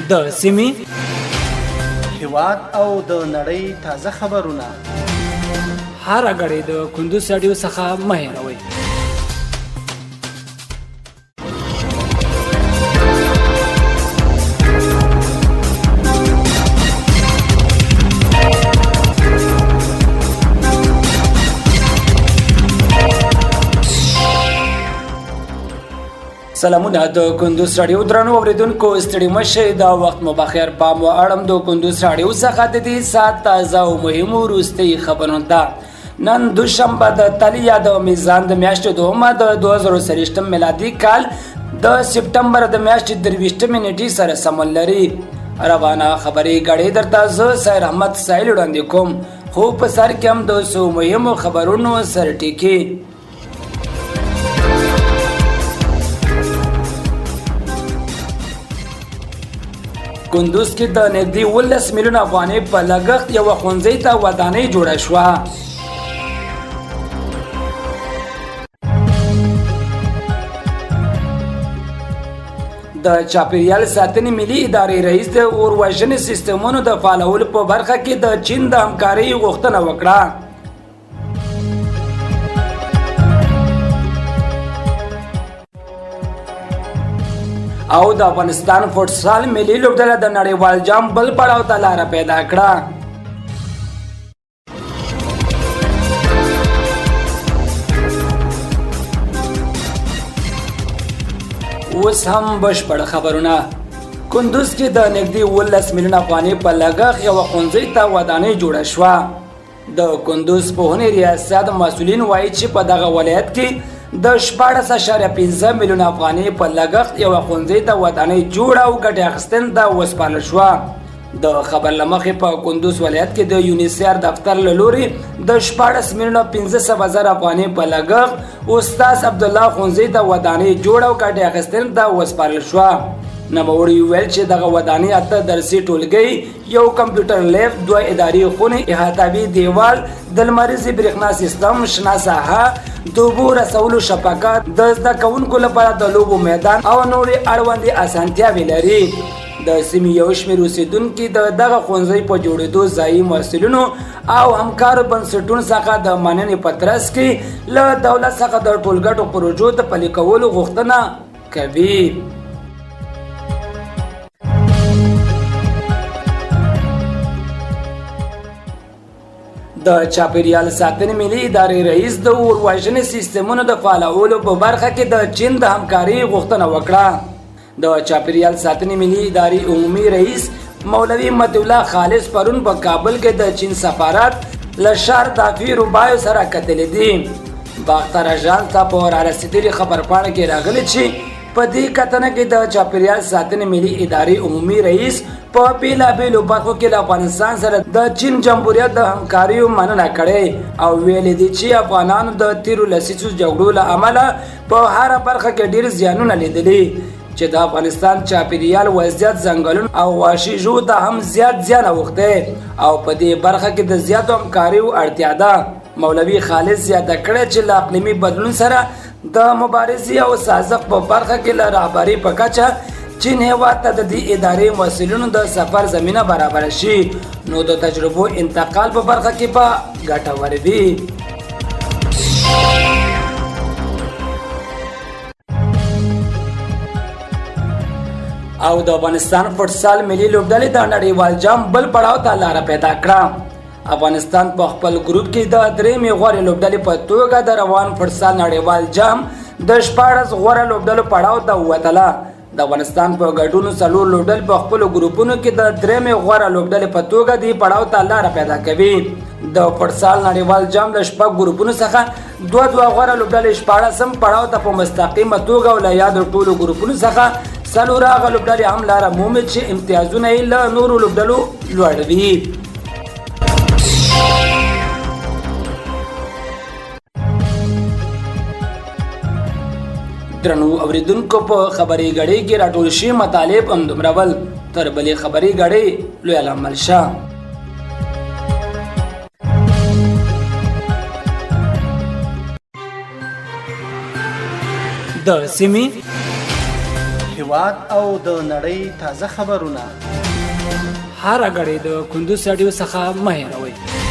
د سیمې هیواد او د نړۍ تازه خبرونه هر غړي د کندوز رادیو څخه مه هېروئ. سلامونه د کندوز رادیو درنو اوریدونکو ستړي مشه دا وخت مو بخیر. پام و اړم د کندوز رادیو څخه د دې سات تازه او مهمو وروستي خبرونه ته. نن دوشنبه د تلیا د میزان د میاشتې دومه د 2023 میلادي کال د سپټمبر د میاشتې 23 نیټې سره سمون لري. روانه خبري غړي درته زه سیر احمد سایل وړاندې کوم. خو په سر کې هم د سو مهمو خبرونو سر ټکی. کندوز کې د نږدې 19 میلیون افغانۍ په لګښت یو ښوونځي ته ودانۍ جوړه شوه. د چاپیریال ساتنې ملي ادارې رئیس د اور وژنې سیستمونو د فعالولو په برخه کې د چین د همکارۍ غوښتنه وکړه. او د افغانستان فوټسال ملي لوبډله د نړیوال جام بل پړاو ته لار پیدا کړه. اوس هم بشپړ خبرونه. کندوز کې د نږدې 19 میلیون افغانۍ په لګښت یو ښوونځي ته ودانۍ جوړه شوه. د کندوز پوهنې ریاست مسؤلین وایي چې په دغه ولایت کې د 14.5 میلیون افغانۍ په لګښت یو ښوونځي ته ودانۍ جوړه او ګټه اخیستنې ته وسپارل شوه. د خبر له مخې په کندوز ولایت کې د یونیسیار دفتر له لوري د 14,500,000 افغانۍ په لګښت استاد عبدالله ښوونځي ته ودانۍ جوړه او ګټه اخیستنې ته وسپارل شوه. نوموړي وویل چې دغه ودانۍ 8 درسي ټولګي، یو کمپیوټر لیب، 2 اداري خونې، احاطوي دیوال، د لمریزې برېښنا سیستم، شنه ساحه، د اوبو رسولو شبکه، د زده کوونکو لپاره د لوبو میدان او نورې اړوندې اسانتیاوې لري. د سیمې یو شمېر اوسېدونکي د دغه ښوونځي په جوړېدو ځایي مسؤلینو او همکارو بنسټونو څخه د مننې په ترڅ کې له دولت څخه د ټولګټو پروژو د پلي کولو غوښتنه کوي. د چاپیریال ساتنې ملي ادارې رئیس د اور وژنې سیستمونو د فعالولو په برخه کې د چین د همکارۍ غوښتنه وکړه. د چاپیریال ساتنې ملي ادارې عمومي رئیس مولوي مطیع الله خالص پرون په کابل کې د چین سفارت له شهر دافي روبایو سره کتلې دي. باختر اژانس ته په رارسېدلې خبرپاڼه کې راغلي چې په دې کتنه کې د چاپیریال ساتنې ملي ادارې عمومي رئیس په بیلابیلو برخو کې له افغانستان سره د چین جمهوریت د همکاریو مننه کړې او ویلي دي چې افغانانو د تیرو لسیزو جګړو له امله په هره برخه کې ډېر زیانونه لیدلي چې د افغانستان چاپیریال وضعیت ځنګلونو او وحشي ژوو ته هم زیات زیان اوښتی او په دې برخه کې د زیاتو همکاریو اړتیا ده. مولوي خالص زیاته کړې چې له اقلیمي بدلون سره د مبارزې او سازش په برخه کې له رهبرۍ په کچه چین هیواد ته د دې ادارې مسؤلینو د سفر زمینه برابر شي نو د تجربو انتقال په برخه کې به ګټور وي. او د افغانستان فوټسال ملي لوبډلې د نړیوال جام بل پړاو ته لاره پیدا کړه. افغانستان په خپل ګروپ کې د 3 غوړې لوبډلې په توګه د روان فوټسال نړیوال جام د 14 غوړه لوبډلو پړاو ته ووتله. د افغانستان په ګډون 4 لوبډلې په خپل ګروپونو کې د 3 غوړه لوبډلې په توګه د پړاو ته لاره پیدا کوي. د فوټسال نړیوال جام د 6 ګروپونو څخه 2 غوړه لوبډلې 14 پړاو ته په مستقیمه توګه ولایت ټولو ګروپونو څخه 4 هغه لوبډلې هم لاره مومي چې امتیازونه یې له نورو لوبډلو لوړ وي. درنو اوریدونکو په خبري غړي کې راټول شي مطالب هم دومره ول. تر بلې خبري غړي لوی العمل شه. د سیمې هیواد او د نړۍ تازه خبرونه هر غړي د کندوز رادیو څخه مه هېروئ.